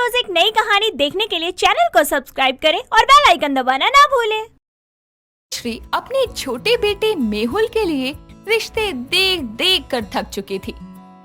रोज एक नई कहानी देखने के लिए चैनल को सब्सक्राइब करें और बेल आइकन दबाना ना भूलें। श्री अपने छोटे बेटे मेहुल के लिए रिश्ते देख देख कर थक चुकी थी।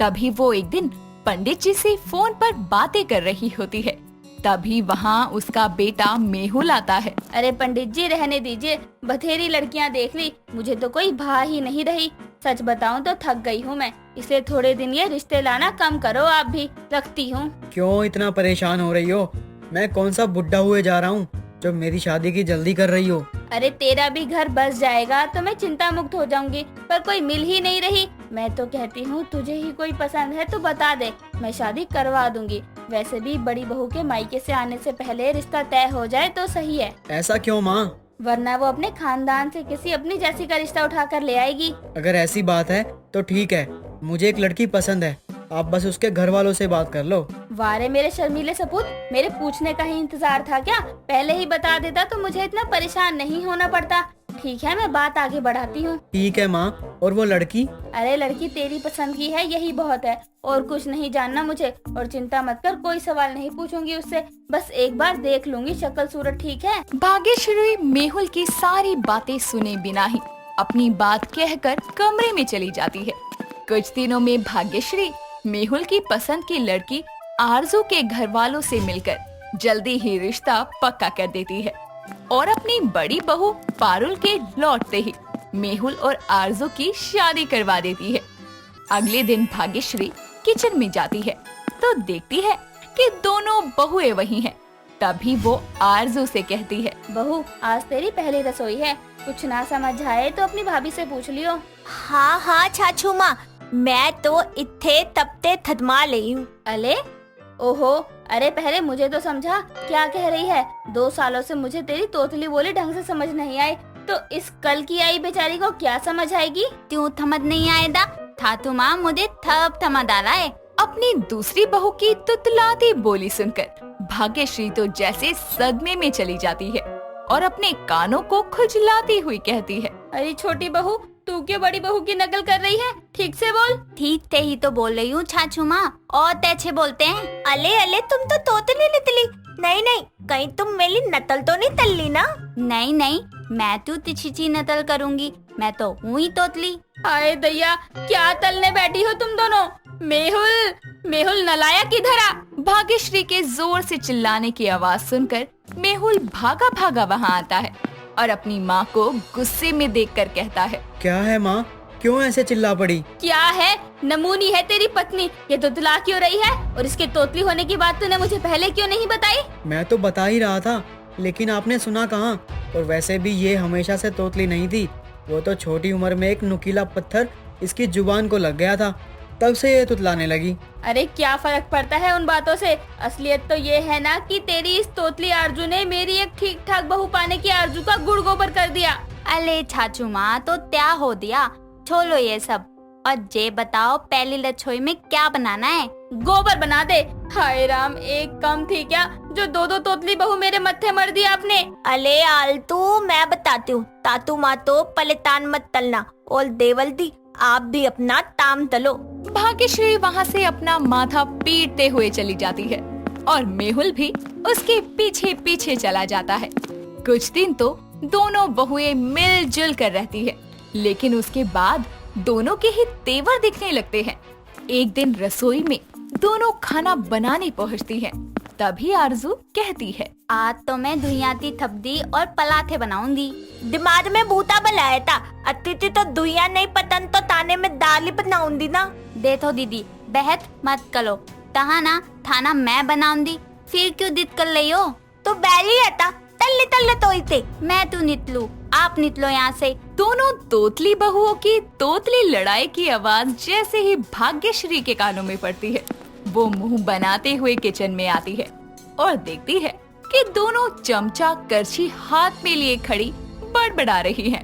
तभी वो एक दिन पंडित जी से फोन पर बातें कर रही होती है। तभी वहाँ उसका बेटा मेहुल आता है। अरे पंडित जी रहने दीजिए, बथेरी लड़कियाँ देख ली, मुझे तो कोई भा ही नहीं रही। सच बताऊं तो थक गई हूँ मैं, इसलिए थोड़े दिन ये रिश्ते लाना कम करो आप भी, रखती हूँ। क्यों इतना परेशान हो रही हो? मैं कौन सा बुढ़ा हुए जा रहा हूँ जो मेरी शादी की जल्दी कर रही हो? अरे तेरा भी घर बस जाएगा तो मैं चिंता मुक्त हो जाऊंगी, पर कोई मिल ही नहीं रही। मैं तो कहती हूँ तुझे ही कोई पसंद है तो बता दे, मैं शादी करवा दूंगी। वैसे भी बड़ी बहू के मायके से आने से पहले रिश्ता तय हो जाए तो सही है। ऐसा क्यों माँ? वरना वो अपने खानदान से किसी अपनी जैसी का रिश्ता उठा कर ले आएगी। अगर ऐसी बात है तो ठीक है, मुझे एक लड़की पसंद है, आप बस उसके घर वालों से बात कर लो। वारे मेरे शर्मीले सपूत, मेरे पूछने का ही इंतजार था क्या? पहले ही बता देता तो मुझे इतना परेशान नहीं होना पड़ता। ठीक है, मैं बात आगे बढ़ाती हूँ। ठीक है माँ, और वो लड़की? अरे लड़की तेरी पसंद की है, यही बहुत है, और कुछ नहीं जानना मुझे। और चिंता मत कर, कोई सवाल नहीं पूछूंगी उससे, बस एक बार देख लूंगी शक्ल सूरत, ठीक है? भाग्यश्री मेहुल की सारी बातें सुने बिना ही अपनी बात कहकर कमरे में चली जाती है। कुछ दिनों में भाग्यश्री मेहुल की पसंद की लड़की आरजू के घर वालों से मिलकर जल्दी ही रिश्ता पक्का कर देती है और अपनी बड़ी बहू पारुल के लौटते ही मेहुल और आरजू की शादी करवा देती है। अगले दिन भाग्यश्री किचन में जाती है तो देखती है कि दोनों बहुएं वहीं हैं। तभी वो आरजू से कहती है, बहू आज तेरी पहली रसोई है, कुछ ना समझ आए तो अपनी भाभी से पूछ लियो। हाँ हाँ चाचू माँ, मैं तो इत्थे तपते थदमा रही हूँ। अले ओहो, अरे पहले मुझे तो समझा क्या कह रही है। 2 सालों से मुझे तेरी तोतली बोली ढंग से समझ नहीं आई, तो इस कल की आई बेचारी को क्या समझ आएगी? त्यों थमद नहीं आएदा, था तू माँ मुझे थप थमा डाला है। अपनी दूसरी बहू की तुतलाती बोली सुनकर भाग्यश्री तो जैसे सदमे में चली जाती है और अपने कानों को खुजलाती हुई कहती है, अरे छोटी बहू, तू क्यों बड़ी बहू की नकल कर रही है? ठीक से बोल। ठीक ते ही तो बोल रही हूँ छाछू माँ, और तेछे बोलते हैं। अले अले तुम तो तोतली नितली। नहीं नहीं, कहीं तुम मेरी नकल तो नहीं तल्ली ना? नहीं नहीं, मैं तू तिछी नकल करूँगी, मैं तो हूँ ही तोतली। हाय दैया, क्या तलने बैठी हो तुम दोनों? मेहुल मेहुल नलायक इधर आ। भाग्यश्री के जोर से चिल्लाने की आवाज सुनकर मेहुल भागा भागा वहाँ आता है और अपनी माँ को गुस्से में देखकर कहता है, क्या है माँ, क्यों ऐसे चिल्ला पड़ी? क्या है? नमूनी है तेरी पत्नी, ये तुतला क्यों रही है? और इसके तोतली होने की बात तूने मुझे पहले क्यों नहीं बताई? मैं तो बता ही रहा था, लेकिन आपने सुना कहाँ? और वैसे भी ये हमेशा से तोतली नहीं थी, वो तो छोटी उम्र में एक नुकीला पत्थर इसकी जुबान को लग गया था, तब से ये तुतलाने लगी। अरे क्या फर्क पड़ता है उन बातों से? असलियत तो ये है ना कि तेरी इस तोतली आरजू ने मेरी एक ठीक ठाक बहू पाने की आरजू का गुड़ गोबर कर दिया। अले छाछू माँ तो क्या हो दिया, छोड़ो ये सब और ये बताओ पहली रसोई में क्या बनाना है? गोबर बना दे। हाय राम, एक कम थी क्या जो 2-2 तोतली बहू मेरे मत्थे मर दिया आपने? अले आलतू, मैं बताती हूँ, तातू माँ तो पलेतान मत तलना, और देवल दी आप भी अपना ताम तलो। भाग्यश्री वहाँ से अपना माथा पीटते हुए चली जाती है और मेहुल भी उसके पीछे पीछे चला जाता है। कुछ दिन तो दोनों बहुएं मिलजुल कर रहती है, लेकिन उसके बाद दोनों के ही तेवर दिखने लगते हैं। एक दिन रसोई में दोनों खाना बनाने पहुँचती हैं। तभी आरजू कहती है, आज तो मैं धुइयाती थपदी और पलाथे बनाऊंगी। दिमाग में भूता बनाया था, अतिथि तो दुनिया नहीं पतन तो ताने में दाल ही बनाऊंगी ना। देखो दीदी, बहत मत करो, तहा ना थाना मैं बनाऊंगी, फिर क्यों दित कर रही हो? तो बैली रहता तल्ले तल्ले तो इते। मैं तू नितलू, आप नितलो यहाँ से। दोनों तोतली बहुओं की तोतली लड़ाई की आवाज जैसे ही भाग्यश्री के कानों में पड़ती है, वो मुंह बनाते हुए किचन में आती है और देखती है कि दोनों चमचा करछी हाथ में लिए खड़ी बड़बड़ा रही हैं।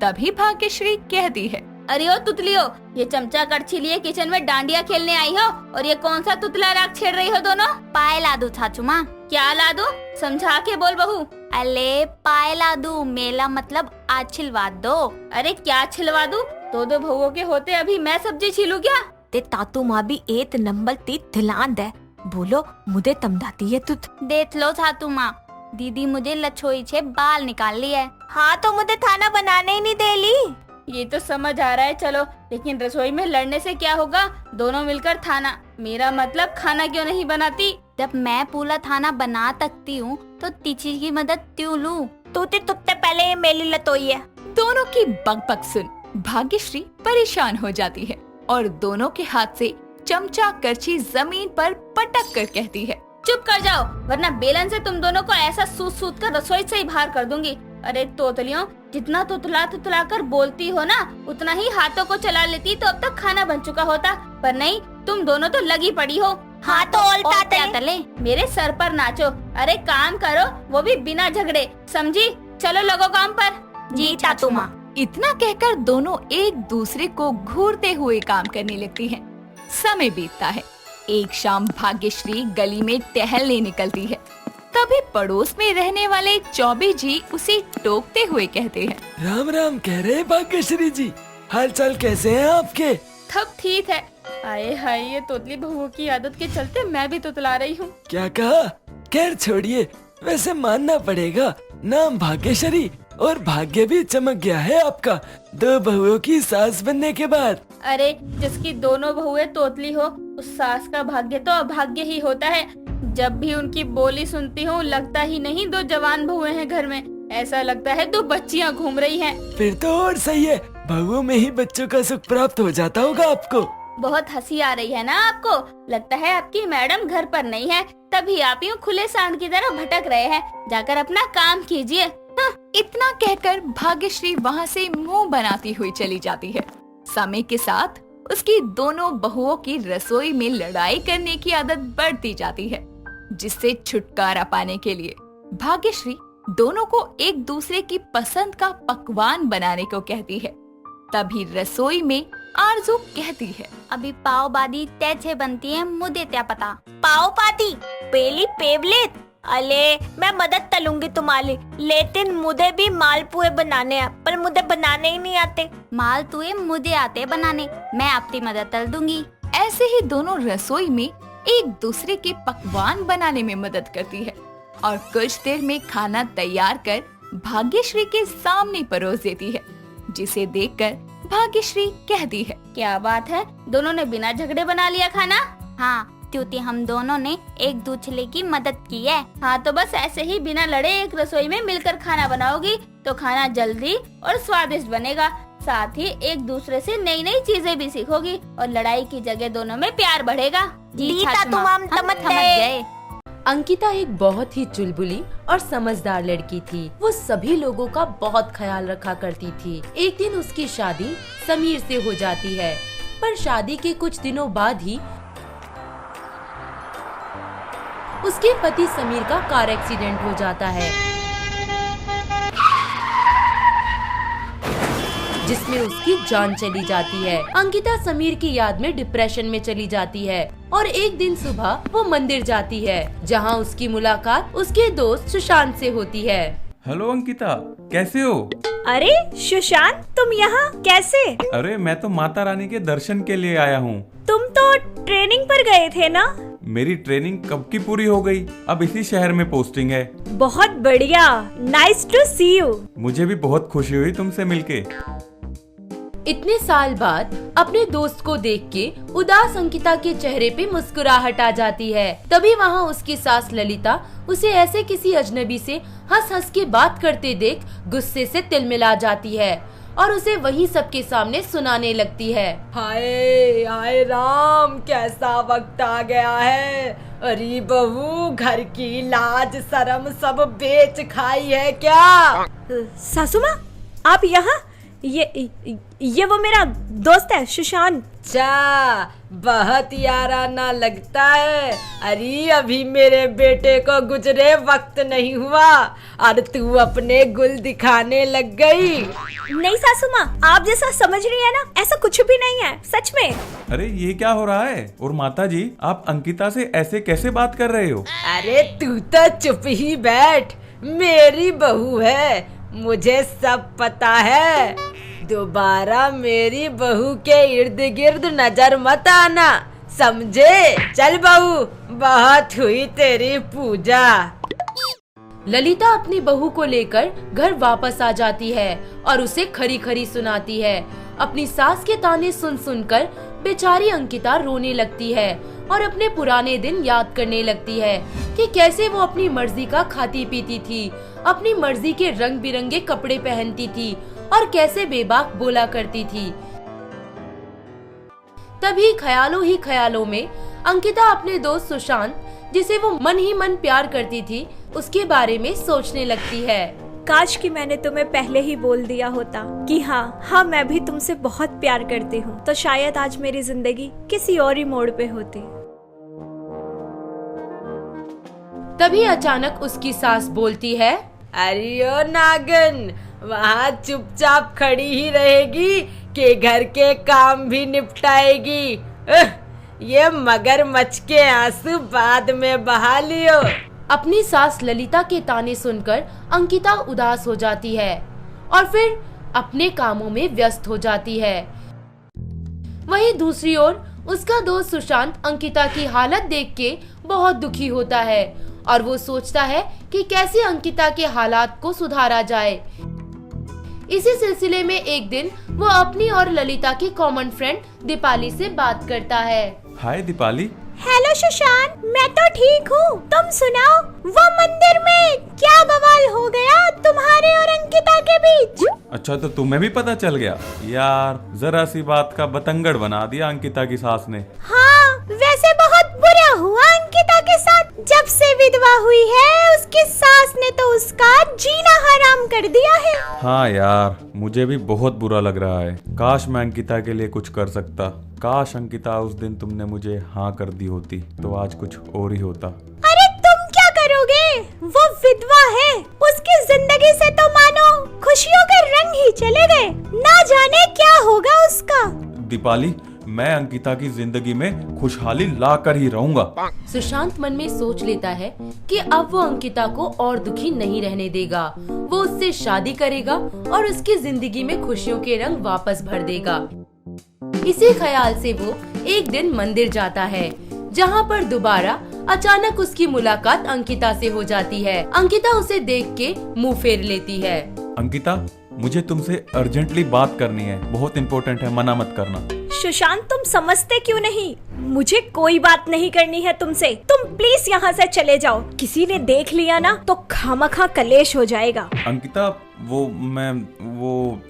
तभी भाग्यश्री कहती है, अरे ओ तुतलियो, ये चमचा कड़छी लिए किचन में डांडिया खेलने आई हो, और ये कौन सा तुतला राग छेड़ रही हो दोनों? पाए ला दू छाछू माँ। क्या ला दूं? समझा के बोल बहू। अले पाए ला दू, मेला मतलब आज छिलवा दो। अरे क्या छिलवा दूं? 2-2 बहुओं के होते अभी मैं सब्जी छीलूं क्या? ते तातू माँ भी एक नंबर ती धिलांद है, बोलो मुझे तमदाती है तुत। देख लो सातू माँ, दीदी मुझे लछोई से बाल निकाल ली है। हाँ तो मुझे खाना बनाने ही नहीं दे ली। ये तो समझ आ रहा है, चलो लेकिन रसोई में लड़ने से क्या होगा, दोनों मिलकर खाना, मेरा मतलब खाना क्यों नहीं बनाती। जब मैं पूरा खाना बना सकती हूँ तो तीची की मदद क्यों लूँ? तूती तुत्ते पहले ये मेली लतोई है। दोनों की बकबक सुन भाग्यश्री परेशान हो जाती है और दोनों के हाथ से चमचा करछी जमीन पर पटक कर कहती है, चुप कर जाओ वरना बेलन से तुम दोनों को ऐसा सूत कर रसोई से ही बाहर कर दूंगी। अरे तोतलियों, जितना तुतला कर बोलती हो ना उतना ही हाथों को चला लेती तो अब तक खाना बन चुका होता, पर नहीं, तुम दोनों तो लगी पड़ी हो। हाँ तो और क्या तले? मेरे सर पर नाचो, अरे काम करो, वो भी बिना झगड़े, समझी? चलो लगो काम पर। जी चाचू माँ। इतना कहकर दोनों एक दूसरे को घूरते हुए काम करने लगती हैं। समय बीतता है। एक शाम भाग्यश्री गली में टहलने निकलती है। तभी पड़ोस में रहने वाले चौबे जी उसे टोकते हुए कहते हैं, राम राम कह रहे भाग्यश्री जी, हाल चाल कैसे हैं आपके? सब ठीक है। आए हाय, ये तोतली बहुओं की आदत के चलते मैं भी तुतला रही हूँ। क्या कहा? खैर छोड़िए, वैसे मानना पड़ेगा नाम भाग्यश्री और भाग्य भी चमक गया है आपका 2 बहुओं की सास बनने के बाद। अरे जिसकी दोनों बहुएं तोतली हो उस सास का भाग्य तो अभाग्य ही होता है। जब भी उनकी बोली सुनती हूँ लगता ही नहीं 2 जवान बहुएं हैं घर में, ऐसा लगता है 2 बच्चियाँ घूम रही हैं। फिर तो और सही है, बहुओं में ही बच्चों का सुख प्राप्त हो जाता होगा आपको। बहुत हंसी आ रही है ना आपको? लगता है आपकी मैडम घर पर नहीं है, तभी आप यूँ खुले सांड की तरह भटक रहे हैं। जाकर अपना काम कीजिए। इतना कहकर भाग्यश्री वहाँ से मुंह बनाती हुई चली जाती है। समय के साथ उसकी दोनों बहुओं की रसोई में लड़ाई करने की आदत बढ़ती जाती है, जिससे छुटकारा पाने के लिए भाग्यश्री दोनों को एक दूसरे की पसंद का पकवान बनाने को कहती है। तभी रसोई में आरजू कहती है, अभी पाव भाजी कैसे बनती है मुझे क्या पता। पाव पाती पेली पेवलेट, अले मैं मदद तलूंगी तुम्हारी, लेकिन मुझे भी मालपुए बनाने हैं, पर मुझे बनाने ही नहीं आते। मालपुए मुझे आते बनाने, मैं आपकी मदद कर दूंगी। ऐसे ही दोनों रसोई में एक दूसरे के पकवान बनाने में मदद करती है और कुछ देर में खाना तैयार कर भाग्यश्री के सामने परोस देती है, जिसे देखकर भाग्यश्री कहती है, क्या बात है, दोनों ने बिना झगड़े बना लिया खाना? हाँ, क्योंकि हम दोनों ने एक दूसरे की मदद की है। हाँ तो बस ऐसे ही बिना लड़े एक रसोई में मिलकर खाना बनाओगी तो खाना जल्दी और स्वादिष्ट बनेगा। साथ ही एक दूसरे से नई नई चीजें भी सीखोगी और लड़ाई की जगह दोनों में प्यार बढ़ेगा। लीता तुम हम समझ गए। अंकिता एक बहुत ही चुलबुली और समझदार लड़की थी। वो सभी लोगों का बहुत ख्याल रखा करती थी। एक दिन उसकी शादी समीर से हो जाती है, पर शादी के कुछ दिनों बाद ही उसके पति समीर का कार एक्सीडेंट हो जाता है, जिसमें उसकी जान चली जाती है। अंकिता समीर की याद में डिप्रेशन में चली जाती है और एक दिन सुबह वो मंदिर जाती है, जहां उसकी मुलाकात उसके दोस्त सुशांत से होती है। हेलो अंकिता, कैसे हो? अरे सुशांत, तुम यहाँ कैसे? अरे मैं तो माता रानी के दर्शन के लिए आया हूँ। तुम तो ट्रेनिंग पर गए थे ना? मेरी ट्रेनिंग कब की पूरी हो गई, अब इसी शहर में पोस्टिंग है। बहुत बढ़िया, नाइस टू सी यू। मुझे भी बहुत खुशी हुई तुमसे मिलके। इतने साल बाद अपने दोस्त को देख के उदास अंकिता के चेहरे पे मुस्कुराहट आ जाती है। तभी वहाँ उसकी सास ललिता उसे ऐसे किसी अजनबी से हंस हंस के बात करते देख गुस्से से तिलमिला जाती है और उसे वहीं सबके सामने सुनाने लगती है। हाय हाय राम, कैसा वक्त आ गया है। अरे बहू, घर की लाज शर्म सब बेच खाई है क्या? सासू माँ, आप यहाँ? ये वो मेरा दोस्त है सुशांत। अच्छा, बहुत याराना लगता है। अरे अभी मेरे बेटे को गुजरे वक्त नहीं हुआ और तू अपने गुल दिखाने लग गई। नहीं सासू माँ, आप जैसा समझ रही है ना, ऐसा कुछ भी नहीं है, सच में। अरे ये क्या हो रहा है? और माता जी, आप अंकिता से ऐसे कैसे बात कर रहे हो? अरे तू तो चुप ही बैठ, मेरी बहू है, मुझे सब पता है। दोबारा मेरी बहू के इर्द गिर्द नजर मत आना, समझे? चल बहू, बहुत हुई तेरी पूजा। ललिता अपनी बहू को लेकर घर वापस आ जाती है और उसे खरी खरी सुनाती है। अपनी सास के ताने सुन सुनकर बेचारी अंकिता रोने लगती है और अपने पुराने दिन याद करने लगती है कि कैसे वो अपनी मर्जी का खाती पीती थी, अपनी मर्जी के रंग बिरंगे कपड़े पहनती थी और कैसे बेबाक बोला करती थी। तभी ख्यालों ही ख्यालों में अंकिता अपने दोस्त सुशांत, जिसे वो मन ही मन प्यार करती थी, उसके बारे में सोचने लगती है। काश कि मैंने तुम्हें पहले ही बोल दिया होता कि हाँ मैं भी तुमसे बहुत प्यार करती हूँ, तो शायद आज मेरी जिंदगी किसी और ही मोड़ पे होती। तभी अचानक उसकी सास बोलती है, अरे ओ नागन, वहाँ चुपचाप खड़ी ही रहेगी कि घर के काम भी निपटाएगी? ये मगरमच्छ के आंसू बाद में बहा लियो। अपनी सास ललिता के ताने सुनकर अंकिता उदास हो जाती है और फिर अपने कामों में व्यस्त हो जाती है। वहीं दूसरी ओर उसका दोस्त सुशांत अंकिता की हालत देख के बहुत दुखी होता है और वो सोचता है कि कैसे अंकिता के हालात को सुधारा जाए। इसी सिलसिले में एक दिन वो अपनी और ललिता की कॉमन फ्रेंड दीपाली से बात करता है। हाय दीपाली। हेलो सुशांत, मैं तो ठीक हूँ, तुम सुनाओ, वो मंदिर में क्या बवाल हो गया तुम्हारे और अंकिता के बीच? अच्छा, तो तुम्हें भी पता चल गया? यार, जरा सी बात का बतंगड़ बना दिया अंकिता की सास ने। हाँ, वैसे बहुत बुरा हुआ अंकिता के साथ। जब से विधवा हुई है उसकी सास ने तो उसका जीना हराम कर दिया है। हाँ यार, मुझे भी बहुत बुरा लग रहा है। काश मैं अंकिता के लिए कुछ कर सकता। काश अंकिता, उस दिन तुमने मुझे हाँ कर दी होती तो आज कुछ और ही होता। अरे तुम क्या करोगे? वो विधवा है, उसकी जिंदगी से तो मानो खुशियों के रंग ही चले गए। ना जाने क्या होगा उसका। दीपाली, मैं अंकिता की जिंदगी में खुशहाली ला कर ही रहूंगा। सुशांत मन में सोच लेता है कि अब वो अंकिता को और दुखी नहीं रहने देगा। वो उससे शादी करेगा और उसकी जिंदगी में खुशियों के रंग वापस भर देगा। इसी ख्याल से वो एक दिन मंदिर जाता है, जहाँ पर दोबारा अचानक उसकी मुलाकात अंकिता से हो जाती है। अंकिता उसे देख के मुंह फेर लेती है। अंकिता, मुझे तुमसे अर्जेंटली बात करनी है, बहुत इम्पोर्टेंट है, मना मत करना। सुशांत, तुम समझते क्यों नहीं? मुझे कोई बात नहीं करनी है तुमसे। तुम प्लीज यहाँ से चले जाओ। किसी ने देख लिया ना तो खामखा कलेश हो जाएगा। अंकिता,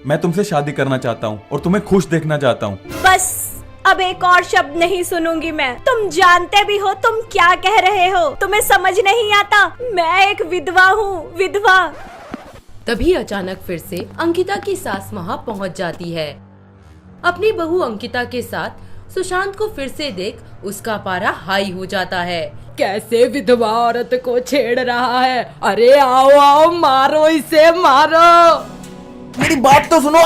मैं तुमसे शादी करना चाहता हूँ और तुम्हें खुश देखना चाहता हूँ। बस, अब एक और शब्द नहीं सुनूंगी मैं। तुम जानते भी हो तुम क्या कह रहे हो। तुम्हें समझ नहीं आता, मैं एक विधवा हूँ, विधवा। तभी अचानक फिर से अंकिता की सास वहाँ पहुँच जाती है। अपनी बहू अंकिता के साथ सुशांत को फिर से देख उसका पारा हाई हो जाता है। कैसे विधवा औरत को छेड़ रहा है? अरे आओ आओ, मारो इसे, मारो। मेरी बात तो सुनो।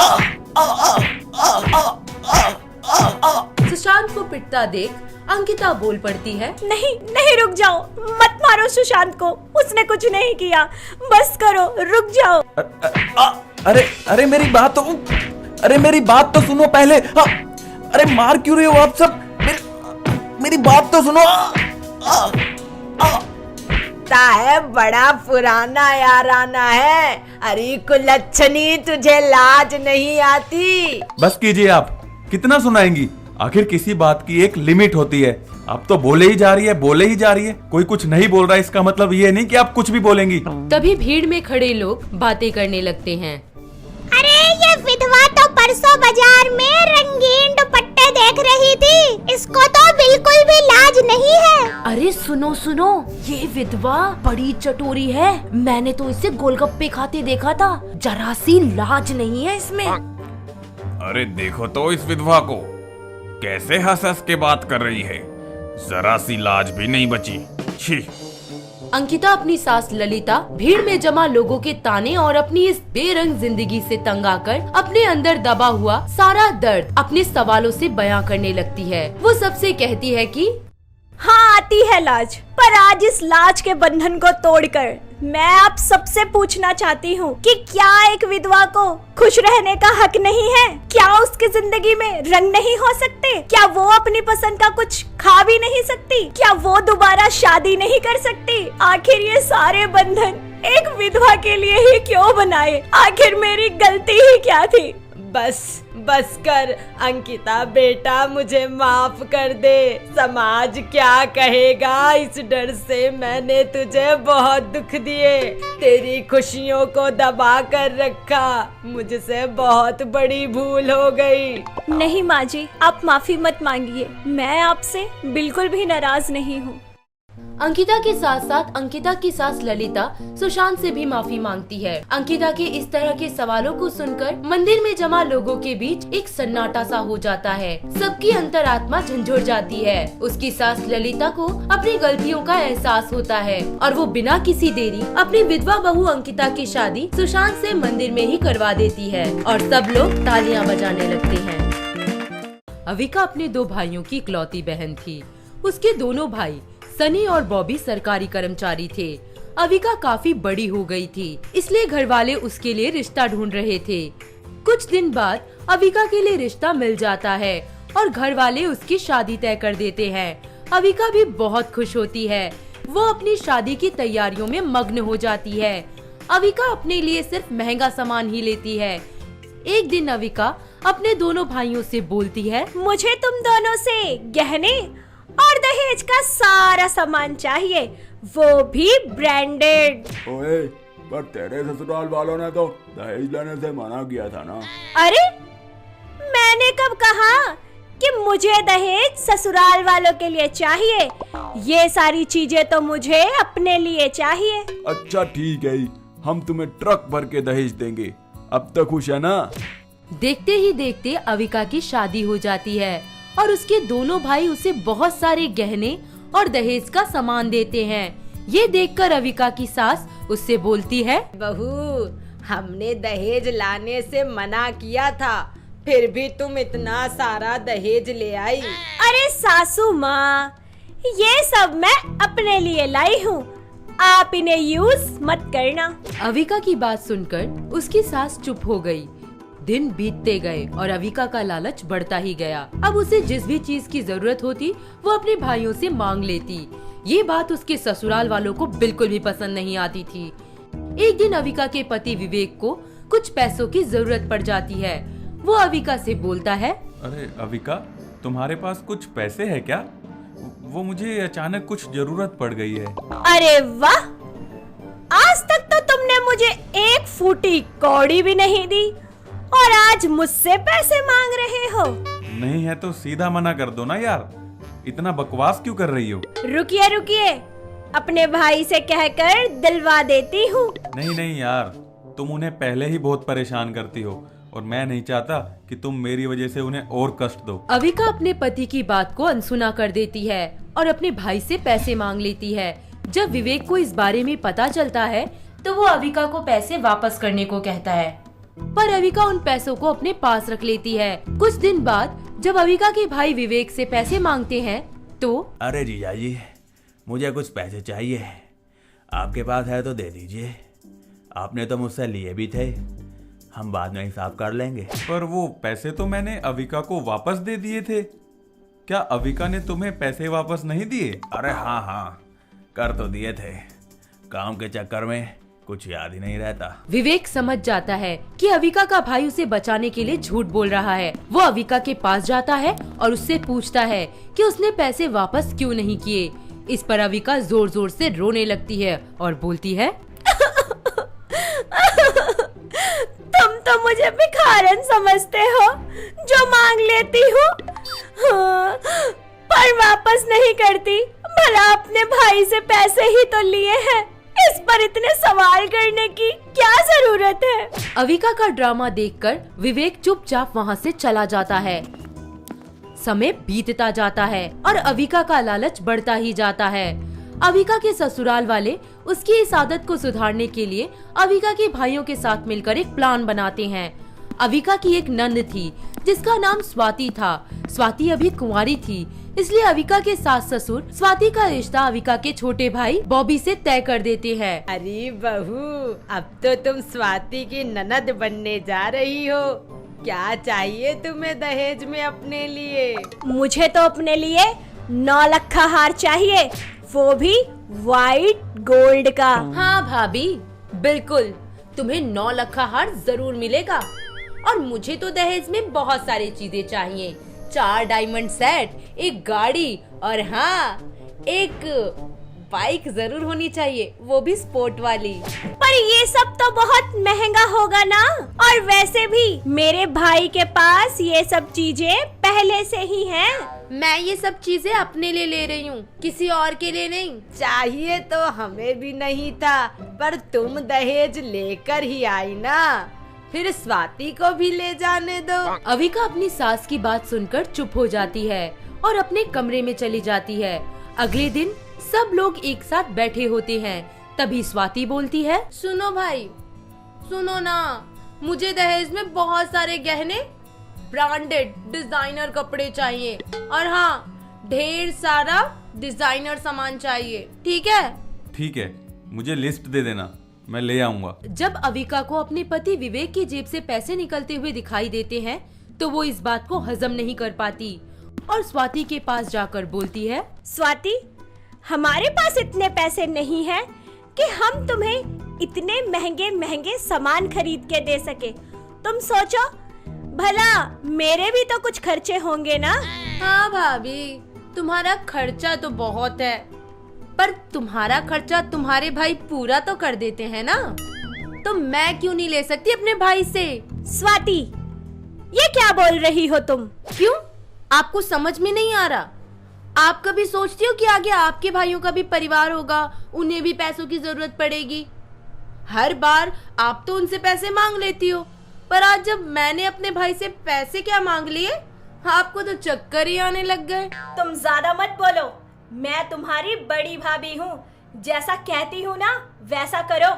सुशांत को पिटता देख अंकिता बोल पड़ती है, नहीं नहीं, रुक जाओ, मत मारो सुशांत को, उसने कुछ नहीं किया, बस करो, रुक जाओ। अरे मेरी बात तो सुनो पहले। अरे मार क्यों रहे हो आप सब? मेरी बात तो सुनो। है बड़ा पुराना याराना है। अरे कुलच्छनी, तुझे लाज नहीं आती? बस कीजिए आप, कितना सुनाएंगी? आखिर किसी बात की एक लिमिट होती है। आप तो बोले ही जा रही है। कोई कुछ नहीं बोल रहा, इसका मतलब ये नहीं कि आप कुछ भी बोलेंगी। तभी भीड़ में खड़े लोग बातें करने लगते हैं। अरे ये विधवा तो परसों बाजार में रंगीन दुपट्टे देख रही थी, इसको तो बिल्कुल भी लाज नहीं है। अरे सुनो सुनो, ये विधवा बड़ी चटोरी है, मैंने तो इसे गोलगप्पे खाते देखा था, जरा सी लाज नहीं है इसमें। अरे देखो तो इस विधवा को, कैसे हंस हंस के बात कर रही है, जरा सी लाज भी नहीं बची। छी। अंकिता अपनी सास ललिता भीड़ में जमा लोगों के ताने और अपनी इस बेरंग जिंदगी से तंग आकर अपने अंदर दबा हुआ सारा दर्द अपने सवालों से बयां करने लगती है। वो सबसे कहती है कि हाँ आती है लाज, पर आज इस लाज के बंधन को तोड़कर मैं आप सबसे पूछना चाहती हूँ कि क्या एक विधवा को खुश रहने का हक नहीं है? क्या उसकी जिंदगी में रंग नहीं हो सकते? क्या वो अपनी पसंद का कुछ खा भी नहीं सकती? क्या वो दोबारा शादी नहीं कर सकती? आखिर ये सारे बंधन एक विधवा के लिए ही क्यों बनाए? आखिर मेरी गलती ही क्या थी? बस कर अंकिता बेटा, मुझे माफ कर दे। समाज क्या कहेगा, इस डर से मैंने तुझे बहुत दुख दिए, तेरी खुशियों को दबा कर रखा। मुझसे बहुत बड़ी भूल हो गई। नहीं माँ जी, आप माफी मत मांगिए, मैं आपसे बिल्कुल भी नाराज नहीं हूँ। अंकिता के साथ साथ अंकिता की सास ललिता सुशांत से भी माफी मांगती है। अंकिता के इस तरह के सवालों को सुनकर मंदिर में जमा लोगों के बीच एक सन्नाटा सा हो जाता है। सबकी अंतरात्मा झंझोड़ जाती है। उसकी सास ललिता को अपनी गलतियों का एहसास होता है और वो बिना किसी देरी अपनी विधवा बहू अंकिता की शादी सुशांत से मंदिर में ही करवा देती है और सब लोग तालियां बजाने लगते हैं। अविका अपने 2 भाइयों की इकलौती बहन थी। उसके दोनों भाई सनी और बॉबी सरकारी कर्मचारी थे। अविका काफी बड़ी हो गई थी, इसलिए घर वाले उसके लिए रिश्ता ढूंढ रहे थे। कुछ दिन बाद अविका के लिए रिश्ता मिल जाता है और घर वाले उसकी शादी तय कर देते हैं। अविका भी बहुत खुश होती है। वो अपनी शादी की तैयारियों में मग्न हो जाती है। अविका अपने लिए सिर्फ महंगा सामान ही लेती है। एक दिन अविका अपने दोनों भाइयों से बोलती है, मुझे तुम दोनों से गहने और दहेज का सारा सामान चाहिए, वो भी ब्रांडेड। ओए, पर तेरे ससुराल वालों ने तो दहेज लेने से मना किया था ना। अरे मैंने कब कहा कि मुझे दहेज ससुराल वालों के लिए चाहिए? ये सारी चीजें तो मुझे अपने लिए चाहिए। अच्छा ठीक है, हम तुम्हें ट्रक भर के दहेज देंगे। अब तक खुश है ना? देखते ही देखते अविका की शादी हो जाती है और उसके दोनों भाई उसे बहुत सारे गहने और दहेज का सामान देते हैं। ये देखकर अविका की सास उससे बोलती है, बहू, हमने दहेज लाने से मना किया था, फिर भी तुम इतना सारा दहेज ले आई। अरे सासू माँ, ये सब मैं अपने लिए लाई हूँ, आप इन्हें यूज मत करना। अविका की बात सुनकर उसकी सास चुप हो गई। दिन बीतते गए और अविका का लालच बढ़ता ही गया। अब उसे जिस भी चीज की जरूरत होती वो अपने भाइयों से मांग लेती। ये बात उसके ससुराल वालों को बिल्कुल भी पसंद नहीं आती थी। एक दिन अविका के पति विवेक को कुछ पैसों की जरूरत पड़ जाती है। वो अविका से बोलता है, अरे अविका, तुम्हारे पास कुछ पैसे है क्या? वो मुझे अचानक कुछ जरूरत पड़ गई है। अरे वाह, आज तक तो तुमने मुझे 1 फूटी कौड़ी भी नहीं दी और आज मुझसे पैसे मांग रहे हो। नहीं है तो सीधा मना कर दो ना यार, इतना बकवास क्यों कर रही हो? रुकिए रुकिए, अपने भाई से कहकर दिलवा देती हूँ। नहीं यार, तुम उन्हें पहले ही बहुत परेशान करती हो और मैं नहीं चाहता कि तुम मेरी वजह से उन्हें और कष्ट दो। अविका अपने पति की बात को अनसुना कर देती है और अपने भाई से पैसे मांग लेती है। जब विवेक को इस बारे में पता चलता है तो वो अविका को पैसे वापस करने को कहता है, पर अविका उन पैसों को अपने पास रख लेती है। कुछ दिन बाद जब अविका के भाई विवेक से पैसे मांगते हैं तो, अरे जीजा जी, मुझे कुछ पैसे चाहिए, आपके पास है तो दे दीजिए। आपने तो मुझसे लिए भी थे, हम बाद में हिसाब कर लेंगे। पर वो पैसे तो मैंने अविका को वापस दे दिए थे। क्या अविका ने तुम्हें पैसे वापस नहीं दिए? अरे हाँ, कर तो दिए थे, काम के चक्कर में कुछ याद ही नहीं रहता। विवेक समझ जाता है कि अविका का भाई उसे बचाने के लिए झूठ बोल रहा है। वो अविका के पास जाता है और उससे पूछता है कि उसने पैसे वापस क्यों नहीं किए। इस पर अविका जोर जोर से रोने लगती है और बोलती है, तुम तो मुझे भिखारन समझते हो जो मांग लेती हूँ, हाँ, पर वापस नहीं करती। भला अपने भाई से पैसे ही तो लिए हैं, इस पर इतने सवाल करने की क्या जरूरत है? अविका का ड्रामा देखकर विवेक चुपचाप वहाँ से चला जाता है। समय बीतता जाता है और अविका का लालच बढ़ता ही जाता है। अविका के ससुराल वाले उसकी इस आदत को सुधारने के लिए अविका के भाइयों के साथ मिलकर एक प्लान बनाते हैं। अविका की एक नंद थी जिसका नाम स्वाति था। स्वाति अभी कुंवारी थी, इसलिए अविका के सास ससुर स्वाति का रिश्ता अविका के छोटे भाई बॉबी से तय कर देते हैं। अरे बहू, अब तो तुम स्वाति की ननद बनने जा रही हो। क्या चाहिए तुम्हें दहेज में अपने लिए? मुझे तो अपने लिए 9 लाख का हार चाहिए, वो भी वाइट गोल्ड का। हाँ भाभी, बिल्कुल, तुम्हें 9 लाख का हार जरूर मिलेगा। और मुझे तो दहेज में बहुत सारी चीजें चाहिए, 4 डायमंड सेट, एक गाड़ी और हाँ, एक बाइक जरूर होनी चाहिए, वो भी स्पोर्ट वाली। पर ये सब तो बहुत महंगा होगा ना, और वैसे भी मेरे भाई के पास ये सब चीजें पहले से ही हैं। मैं ये सब चीजें अपने लिए ले रही हूँ, किसी और के लिए नहीं। चाहिए तो हमें भी नहीं था, पर तुम दहेज लेकर ही आई ना, फिर स्वाति को भी ले जाने दो। अविका अपनी सास की बात सुनकर चुप हो जाती है और अपने कमरे में चली जाती है। अगले दिन सब लोग एक साथ बैठे होते हैं। तभी स्वाति बोलती है, सुनो भाई, सुनो ना, मुझे दहेज में बहुत सारे गहने, ब्रांडेड डिजाइनर कपड़े चाहिए और हाँ, ढेर सारा डिजाइनर सामान चाहिए, ठीक है? ठीक है, मुझे लिस्ट दे देना, मैं ले आऊंगा। जब अविका को अपने पति विवेक की जेब से पैसे निकलते हुए दिखाई देते हैं तो वो इस बात को हजम नहीं कर पाती और स्वाति के पास जाकर बोलती है, स्वाति, हमारे पास इतने पैसे नहीं हैं कि हम तुम्हें इतने महंगे महंगे सामान खरीद के दे सके। तुम सोचो, भला मेरे भी तो कुछ खर्चे होंगे ना। हाँ भाभी, तुम्हारा खर्चा तो बहुत है, पर तुम्हारा खर्चा तुम्हारे भाई पूरा तो कर देते हैं ना, तो मैं क्यों नहीं ले सकती अपने भाई से? स्वाति, ये क्या बोल रही हो तुम? क्यों, आपको समझ में नहीं आ रहा? आप कभी सोचती हो कि आगे आपके भाइयों का भी परिवार होगा, उन्हें भी पैसों की जरूरत पड़ेगी? हर बार आप तो उनसे पैसे मांग लेती हो, पर आज जब मैंने अपने भाई से पैसे क्या मांग लिए, आपको तो चक्कर ही आने लग गए। तुम ज्यादा मत बोलो, मैं तुम्हारी बड़ी भाभी हूँ, जैसा कहती हूँ ना वैसा करो।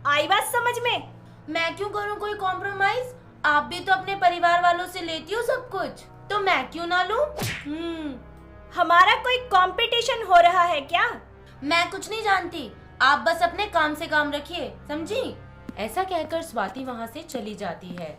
आई बात समझ में? मैं क्यों करूँ कोई कॉम्प्रोमाइज? आप भी तो अपने परिवार वालों से लेती हो सब कुछ, तो मैं क्यों ना लूं? हमारा कोई कंपटीशन हो रहा है क्या? मैं कुछ नहीं जानती, आप बस अपने काम से काम रखिए, समझी? ऐसा कहकर स्वाति वहाँ से चली जाती है।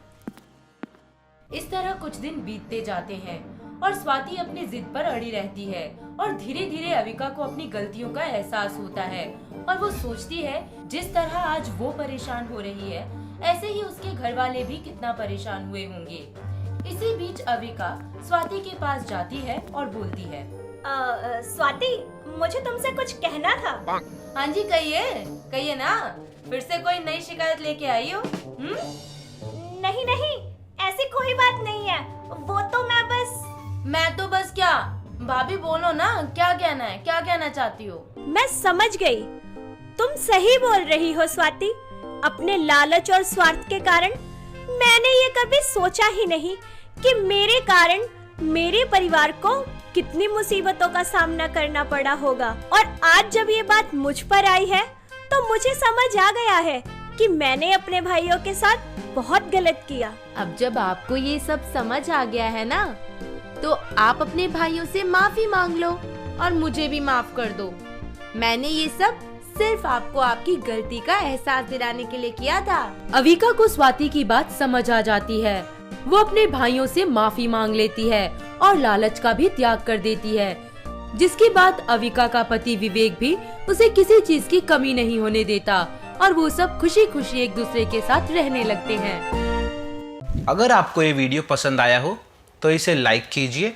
इस तरह कुछ दिन बीतते जाते हैं और स्वाति अपनी जिद पर अड़ी रहती है और धीरे धीरे अविका को अपनी गलतियों का एहसास होता है और वो सोचती है जिस तरह आज वो परेशान हो रही है, ऐसे ही उसके घर वाले भी कितना परेशान हुए होंगे। इसी बीच अविका स्वाति के पास जाती है और बोलती है, स्वाति, मुझे तुमसे कुछ कहना था। हाँ जी, कहिए ना, फिर से कोई नई शिकायत लेके आई हो? नहीं नहीं, ऐसी कोई बात नहीं है, वो तो मैं तो बस क्या, भाभी बोलो ना, क्या कहना है, क्या कहना चाहती हो? मैं समझ गई, तुम सही बोल रही हो स्वाति। अपने लालच और स्वार्थ के कारण मैंने ये कभी सोचा ही नहीं कि मेरे कारण मेरे परिवार को कितनी मुसीबतों का सामना करना पड़ा होगा। और आज जब ये बात मुझ पर आई है तो मुझे समझ आ गया है कि मैंने अपने भाइयों के साथ बहुत गलत किया। अब जब आपको ये सब समझ आ गया है ना, तो आप अपने भाइयों से माफी मांग लो और मुझे भी माफ कर दो। मैंने ये सब सिर्फ आपको आपकी गलती का एहसास दिलाने के लिए किया था। अविका को स्वाति की बात समझ आ जाती है। वो अपने भाइयों से माफी मांग लेती है और लालच का भी त्याग कर देती है, जिसके बाद अविका का पति विवेक भी उसे किसी चीज की कमी नहीं होने देता और वो सब खुशी खुशी एक दूसरे के साथ रहने लगते हैं। अगर आपको ये वीडियो पसंद आया हो तो इसे लाइक कीजिए,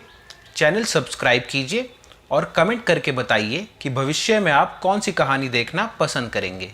चैनल सब्सक्राइब कीजिए और कमेंट करके बताइए कि भविष्य में आप कौन सी कहानी देखना पसंद करेंगे।